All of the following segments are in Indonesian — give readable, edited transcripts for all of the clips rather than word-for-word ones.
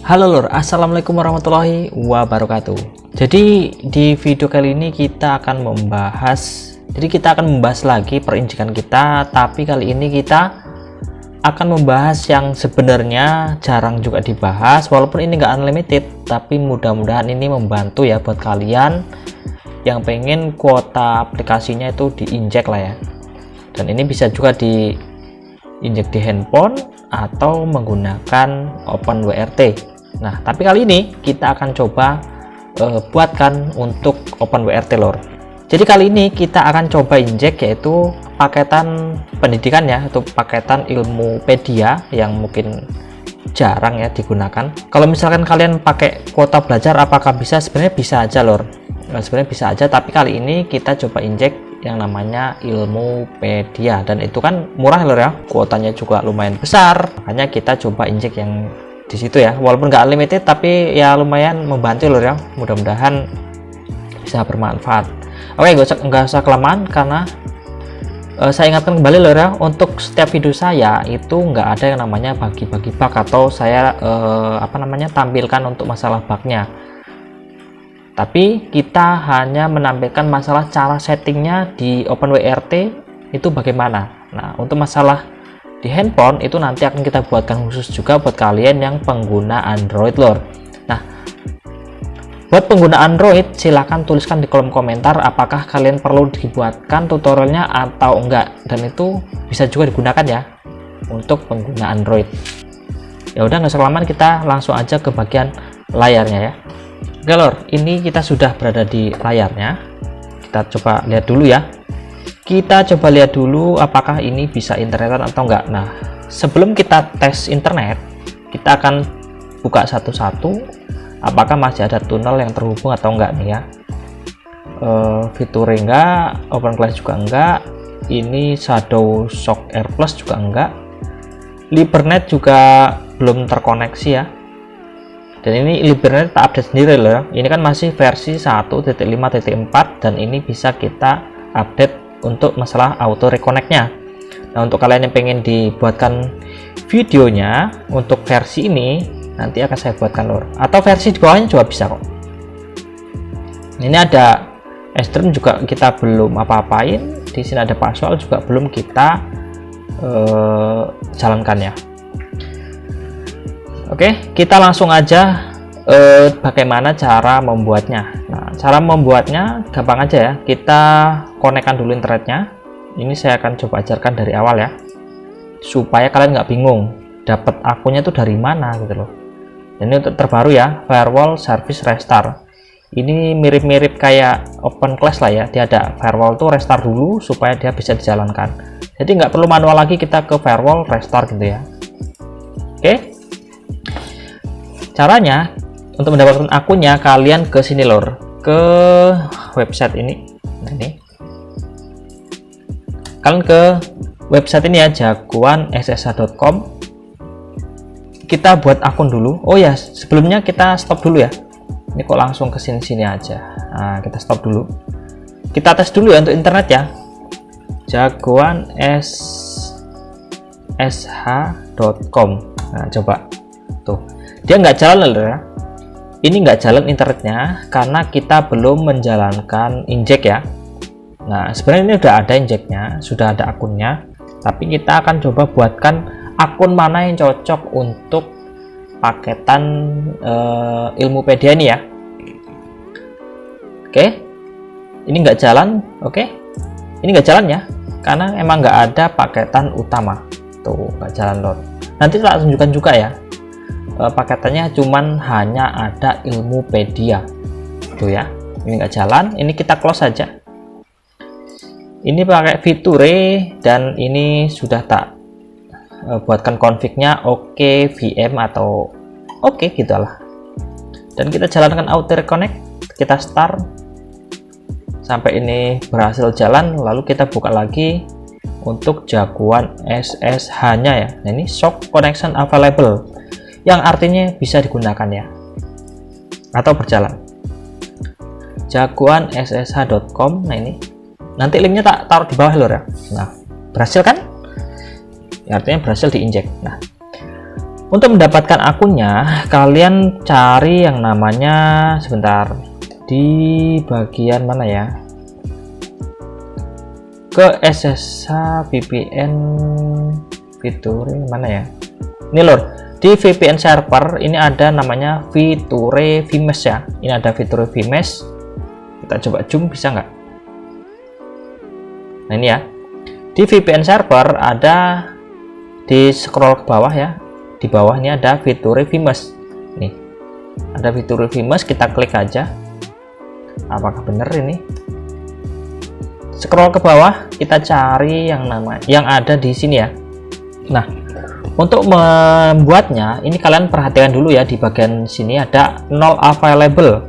Halo lur, assalamualaikum warahmatullahi wabarakatuh. Jadi di video kali ini kita akan membahas lagi perinjikan kita, tapi kali ini kita akan membahas yang sebenarnya jarang juga dibahas, walaupun ini nggak unlimited, tapi mudah-mudahan ini membantu ya buat kalian yang pengen kuota aplikasinya itu diinjek lah ya. Dan ini bisa juga diinjek di handphone atau menggunakan OpenWRT. Nah, tapi kali ini kita akan coba buatkan untuk OpenWRT lor. Jadi kali ini kita akan coba injek yaitu paketan pendidikan ya, atau paketan Ilmupedia yang mungkin jarang ya digunakan. Kalau misalkan kalian pakai kuota belajar, apakah bisa? Sebenarnya bisa aja lor. Nah, sebenarnya bisa aja, tapi kali ini kita coba injek yang namanya Ilmupedia, dan itu kan murah lor ya, kuotanya juga lumayan besar, makanya kita coba injek yang di situ ya, walaupun nggak unlimited tapi ya lumayan membantu lor ya, mudah-mudahan bisa bermanfaat. Oke, nggak usah kelamaan karena saya ingatkan kembali lor ya, untuk setiap video saya itu nggak ada yang namanya bagi-bagi bug atau saya tampilkan untuk masalah bugnya, tapi kita hanya menampilkan masalah cara settingnya di OpenWRT itu bagaimana. Nah, untuk masalah di handphone itu nanti akan kita buatkan khusus juga buat kalian yang pengguna Android lor. Nah, buat pengguna Android silahkan tuliskan di kolom komentar apakah kalian perlu dibuatkan tutorialnya atau enggak, dan itu bisa juga digunakan ya untuk pengguna Android. Ya udah, nggak usah kelamaan, kita langsung aja ke bagian layarnya ya. Oke lor, ini kita sudah berada di layarnya. Kita coba lihat dulu ya. Kita coba lihat dulu apakah ini bisa internetan atau enggak. Nah, sebelum kita tes internet, kita akan buka satu-satu apakah masih ada tunnel yang terhubung atau enggak nih ya. Fitur enggak, OpenClass juga enggak, ini Shadow Shock Air Plus juga enggak, Libernet juga belum terkoneksi ya. Dan ini Libernet tak update sendiri loh ya. Ini kan masih versi 1.5.4 dan ini bisa kita update untuk masalah auto reconnect-nya. Nah, untuk kalian yang pengen dibuatkan videonya untuk versi ini, nanti akan saya buatkan lor, atau versi di bawahnya juga bisa kok. Ini ada Stream juga kita belum apa-apain, di sini ada Password juga belum kita jalankan ya. Oke, kita langsung aja bagaimana cara membuatnya. Nah, cara membuatnya gampang aja ya, kita konekkan dulu internetnya. Ini saya akan coba ajarkan dari awal ya, supaya kalian nggak bingung dapat akunnya itu dari mana gitu loh. Ini untuk terbaru ya, Firewall Service Restart. Ini mirip-mirip kayak OpenClass lah ya, dia ada firewall tuh restart dulu supaya dia bisa dijalankan. Jadi nggak perlu manual lagi, kita ke firewall restart gitu ya. Oke, caranya untuk mendapatkan akunnya kalian ke sini lor, ke website ini. Nah, ini kalian ke website ini ya, jagoanssh.com. kita buat akun dulu. Oh ya, sebelumnya kita stop dulu ya, ini kok langsung ke sini aja. Nah, kita stop dulu, kita tes dulu ya untuk internet ya, jagoanssh.com. nah, coba tuh, dia nggak jalan loh ya, ini nggak jalan internetnya karena kita belum menjalankan injek ya. Nah, sebenarnya ini udah ada injeknya, sudah ada akunnya, tapi kita akan coba buatkan akun mana yang cocok untuk paketan Ilmupedia ini ya. Oke, ini nggak jalan. Oke, ini nggak jalan ya karena emang nggak ada paketan utama tuh, nggak jalan lor. Nanti tak tunjukkan juga ya, paketannya cuman hanya ada Ilmupedia tuh ya. Ini nggak jalan, ini kita close saja. Ini pakai fitur dan ini sudah tak buatkan config-nya oke VM atau oke gitulah, dan kita jalankan auto reconnect. Kita start sampai ini berhasil jalan, lalu kita buka lagi untuk jagoan SSH nya ya. Nah, ini shock connection available yang artinya bisa digunakan ya atau berjalan, jagoanssh.com. nah, ini nanti linknya tak taruh di bawah lor ya. Nah, berhasil kan? Artinya berhasil diinjek. Nah, Untuk mendapatkan akunnya, kalian cari yang namanya, sebentar, di bagian mana ya, ke SSH VPN fitur mana ya, ini lor, di VPN server ini ada namanya fitur VMesh ya. Ini ada fitur VMesh, kita coba zoom, bisa nggak? Nah ini ya, di VPN server ada, di scroll ke bawah ya, di bawah ini ada fitur VMesh. Nih ada fitur VMesh, kita klik aja. Apakah benar ini? Scroll ke bawah, kita cari yang ada di sini ya. Nah, untuk membuatnya ini kalian perhatikan dulu ya, di bagian sini ada null available,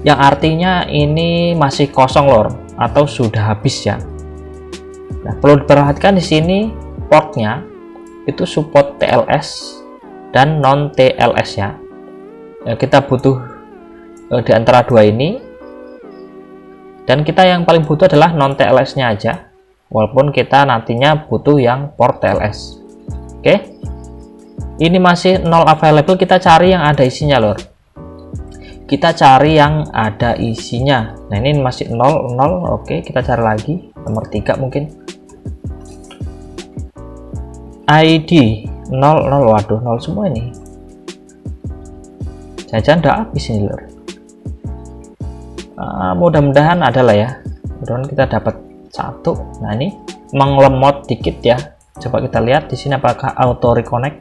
yang artinya ini masih kosong lor, atau sudah habis ya. Nah, perlu diperhatikan di sini portnya itu support TLS dan non TLS ya. Kita butuh di antara dua ini, dan kita yang paling butuh adalah non TLS nya aja, walaupun kita nantinya butuh yang port TLS. Oke, ini masih null available, kita cari yang ada isinya lor, kita cari yang ada isinya. Nah ini masih 0. Oke, kita cari lagi nomor 3 mungkin, ID 00. Waduh, 0 semua ini, jangan udah habis ini lor. Mudah-mudahan adalah ya, mudah-mudahan kita dapat satu. Nah ini menglemot dikit ya, coba kita lihat di sini apakah auto reconnect.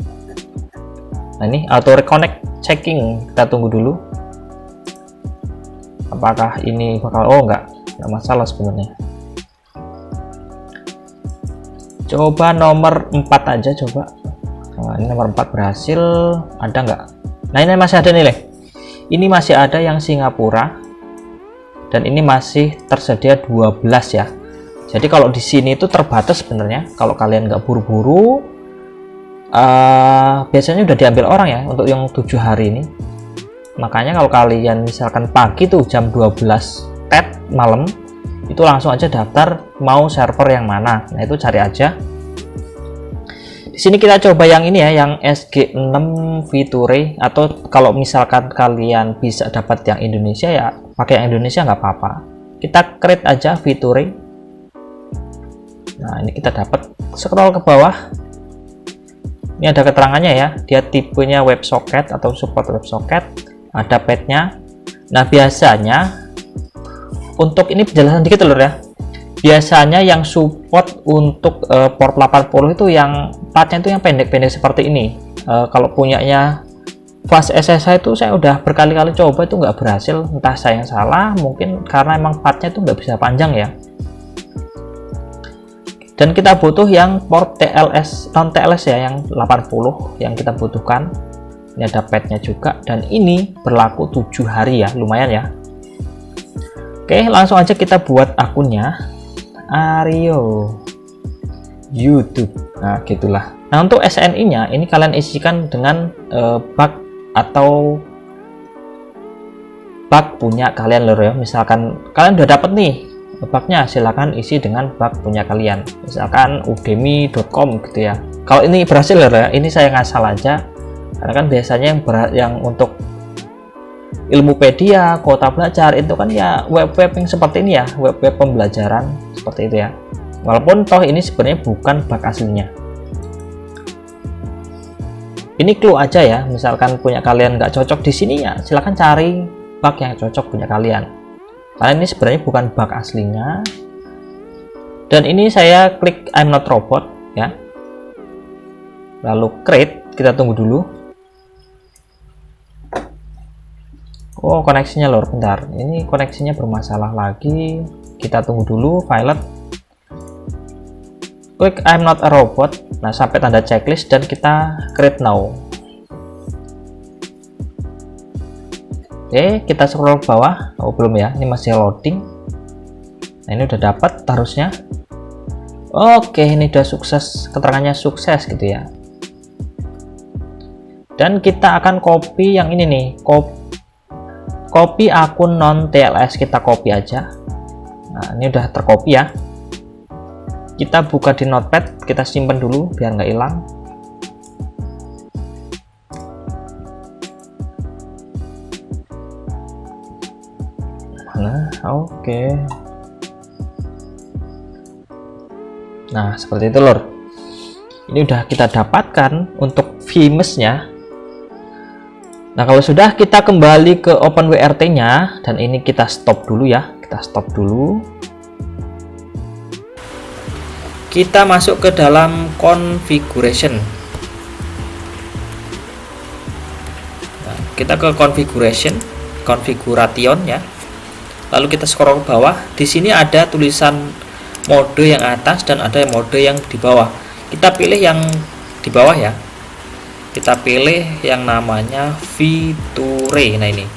Nah ini auto reconnect checking, kita tunggu dulu apakah ini bakal, oh enggak masalah sebenarnya. Coba nomor 4 aja coba. Nah, ini nomor 4 berhasil, ada nggak? Nah ini masih ada nilai, ini masih ada yang Singapura, dan ini masih tersedia 12 ya. Jadi kalau di sini itu terbatas sebenarnya, kalau kalian nggak buru-buru, biasanya udah diambil orang ya untuk yang 7 hari ini. Makanya kalau kalian misalkan pagi tuh jam 12 TET malam, itu langsung aja daftar mau server yang mana. Nah itu cari aja. Di sini kita coba yang ini ya, yang SG6 fiture, atau kalau misalkan kalian bisa dapat yang Indonesia ya pakai yang Indonesia nggak apa-apa. Kita create aja fiture. Nah ini kita dapat, scroll ke bawah, ini ada keterangannya ya, dia tipenya WebSocket atau support WebSocket, ada path-nya. Nah biasanya untuk ini penjelasan dikit lor ya, biasanya yang support untuk port 80 itu yang path-nya itu yang pendek-pendek seperti ini. Kalau punyanya Fast SSH itu saya udah berkali-kali coba, itu nggak berhasil, entah saya yang salah, mungkin karena emang path-nya itu nggak bisa panjang ya. Dan kita butuh yang port TLS, non TLS ya, yang 80 yang kita butuhkan. Ini ada path-nya juga, dan ini berlaku 7 hari ya, lumayan ya. Oke, langsung aja kita buat akunnya. Ario YouTube, nah gitulah. Nah untuk SNI nya ini kalian isikan dengan bug atau bug punya kalian lor ya. Misalkan kalian udah dapat nih bugnya, silahkan isi dengan bug punya kalian, misalkan udemy.com gitu ya. Kalau ini berhasil ya, ini saya ngasal aja, karena kan biasanya yang untuk Ilmupedia, Kota Belajar itu kan ya web-web yang seperti ini ya, web-web pembelajaran seperti itu ya. Walaupun toh ini sebenarnya bukan bug aslinya. Ini clue aja ya, misalkan punya kalian nggak cocok di sini ya, silahkan cari bug yang cocok punya kalian. Karena ini sebenarnya bukan bug aslinya. Dan ini saya klik I'm not robot ya. Lalu create, kita tunggu dulu. Oh koneksinya lor, bentar, ini koneksinya bermasalah lagi, kita tunggu dulu. Violet, klik I'm not a robot, nah sampai tanda checklist, dan kita create now. Oke, kita scroll ke bawah. Oh belum ya, ini masih loading. Nah ini udah dapat harusnya. Oke, ini udah sukses, keterangannya sukses gitu ya. Dan kita akan copy yang ini nih, copy akun non TLS, kita copy aja. Nah ini udah tercopy ya. Kita buka di notepad, kita simpan dulu biar nggak hilang. Nah, oke. Nah, seperti itu lor. Ini udah kita dapatkan untuk vMesh-nya. Nah, kalau sudah, kita kembali ke OpenWRT-nya dan ini kita stop dulu ya. Kita stop dulu. Kita masuk ke dalam configuration. Nah, kita ke configuration ya. Lalu kita scroll ke bawah. Di sini ada tulisan mode yang atas dan ada mode yang di bawah. Kita pilih yang di bawah ya. Kita pilih yang namanya Feature. Nah, ini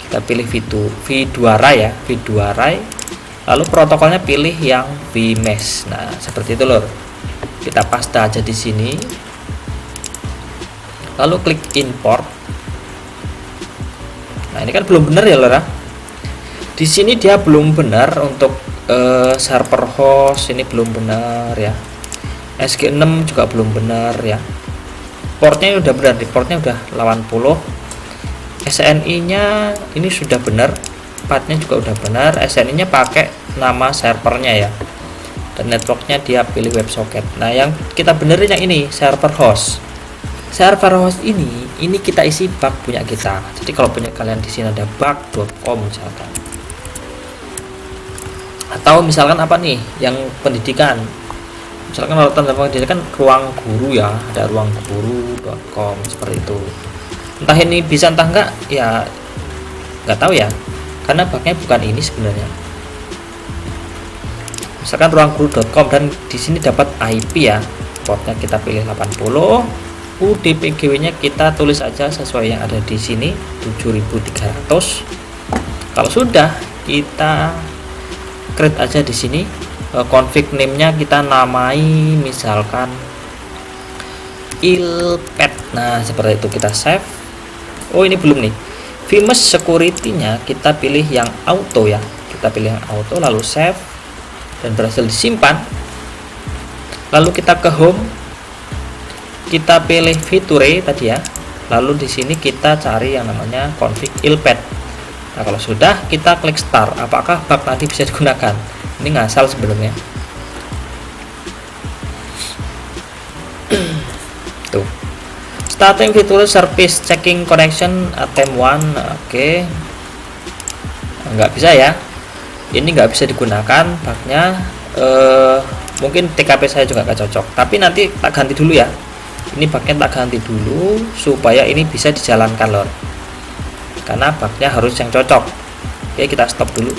kita pilih V2Ray ya, V2Ray. Lalu protokolnya pilih yang vMesh. Nah, seperti itu lor. Kita paste aja di sini. Lalu klik import. Nah, ini kan belum benar ya lor. Di sini dia belum benar untuk server host, ini belum benar ya. SG6 juga belum benar ya. Portnya udah benar, di portnya udah 80. SNI nya ini sudah benar, partnya juga udah benar. SNI nya pakai nama servernya ya, dan networknya dia pilih WebSocket. Nah, yang kita benerin yang ini server host. Server host ini kita isi bug punya kita. Jadi kalau punya kalian di sini ada bug.com misalkan, atau misalkan apa nih yang pendidikan, misalkan kalau tanda pendidikan ruang guru ya, ada ruangguru.com seperti itu. Entah ini bisa entah enggak ya, nggak tahu ya, karena bugnya bukan ini sebenarnya. Misalkan ruangguru.com dan di sini dapat IP ya, portnya kita pilih 80, UDPGW nya kita tulis aja sesuai yang ada di sini 7300. Kalau sudah, kita create aja di sini. Config name-nya kita namai misalkan ilpad. Nah, seperti itu, kita save. Oh, ini belum nih. vMesh security-nya kita pilih yang auto ya. Kita pilih yang auto, lalu save dan berhasil disimpan. Lalu kita ke home. Kita pilih Feature tadi ya. Lalu di sini kita cari yang namanya config ilpad. Nah, kalau sudah, kita klik start. Apakah bug tadi bisa digunakan? Ini ngasal sebenarnya. Tuh. Starting Feature Service Checking Connection attempt 1. Oke. Nggak bisa ya. Ini nggak bisa digunakan bugnya. Mungkin TKP saya juga nggak cocok. Tapi nanti tak ganti dulu ya. Ini bugnya tak ganti dulu supaya ini bisa dijalankan lor. Karena bugnya harus yang cocok. Oke, kita stop dulu.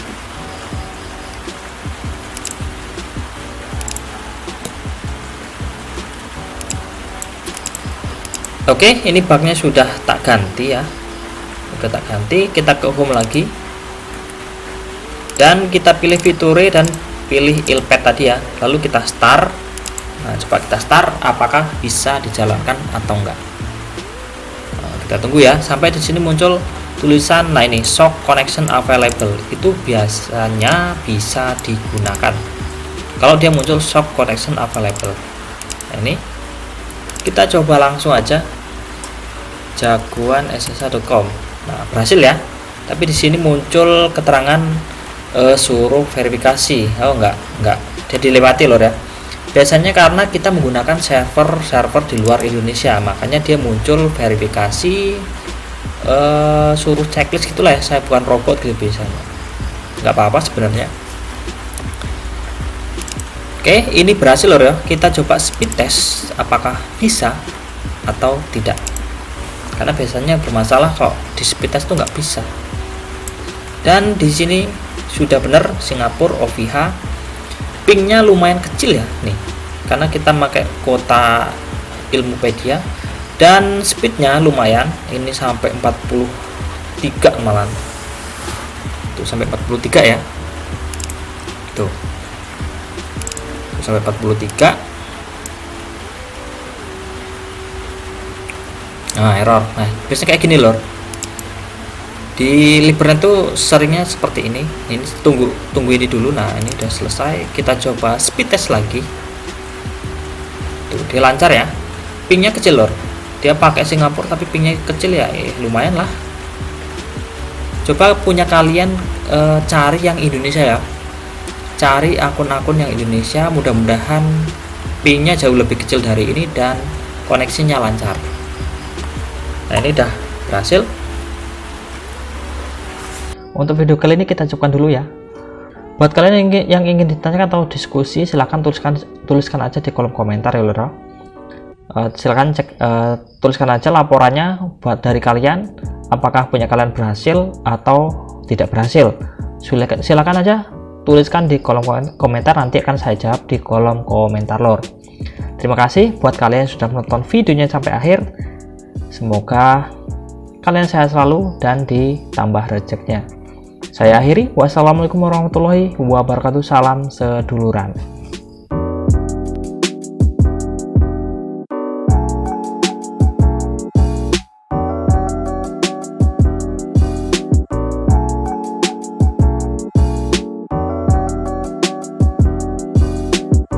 Oke, ini bugnya sudah tak ganti ya. Sudah tak ganti. Kita ke home lagi dan kita pilih Feature dan pilih ilpad tadi ya. Lalu kita start. Nah, coba kita start, apakah bisa dijalankan atau enggak. Nah, kita tunggu ya sampai di sini muncul tulisan. Nah, ini shock connection available, itu biasanya bisa digunakan kalau dia muncul shock connection available. Nah, ini kita coba langsung aja jagoanSSH.com. Nah, berhasil ya, tapi di sini muncul keterangan suruh verifikasi. Oh, enggak jadi lewati lor ya. Biasanya karena kita menggunakan server di luar Indonesia, makanya dia muncul verifikasi, suruh checklist gitulah ya. Saya bukan robot gitu biasanya, nggak apa-apa sebenarnya. Oke, ini berhasil lor ya. Kita coba speed test apakah bisa atau tidak, karena biasanya bermasalah kok di speed test tuh nggak bisa. Dan di sini sudah benar Singapura OVH. Pingnya lumayan kecil ya nih, karena kita pakai kuota Ilmupedia. Dan speednya lumayan, ini sampai 43 malah tuh, sampai 43 ya tuh sampai 43. Nah, error. Nah, biasanya kayak gini lor. Di Liberland tuh seringnya seperti ini. Ini tunggu ini dulu. Nah, ini udah selesai. Kita coba speed test lagi. Tuh, dia lancar ya. Pingnya kecil lor. Dia pakai Singapura tapi pingnya kecil ya. Lumayan lah. Coba punya kalian cari yang Indonesia ya, cari akun-akun yang Indonesia, mudah-mudahan pin-nya jauh lebih kecil dari ini dan koneksinya lancar. Nah, ini udah berhasil. Untuk video kali ini kita cukupkan dulu ya. Buat kalian yang ingin ditanyakan atau diskusi, silahkan tuliskan aja di kolom komentar ya loro. Silahkan tuliskan aja laporannya buat dari kalian, apakah punya kalian berhasil atau tidak berhasil. Silahkan aja tuliskan di kolom komentar, nanti akan saya jawab di kolom komentar lor. Terima kasih buat kalian yang sudah menonton videonya sampai akhir. Semoga kalian sehat selalu dan ditambah rezekinya. Saya akhiri, wassalamualaikum warahmatullahi wabarakatuh, salam seduluran.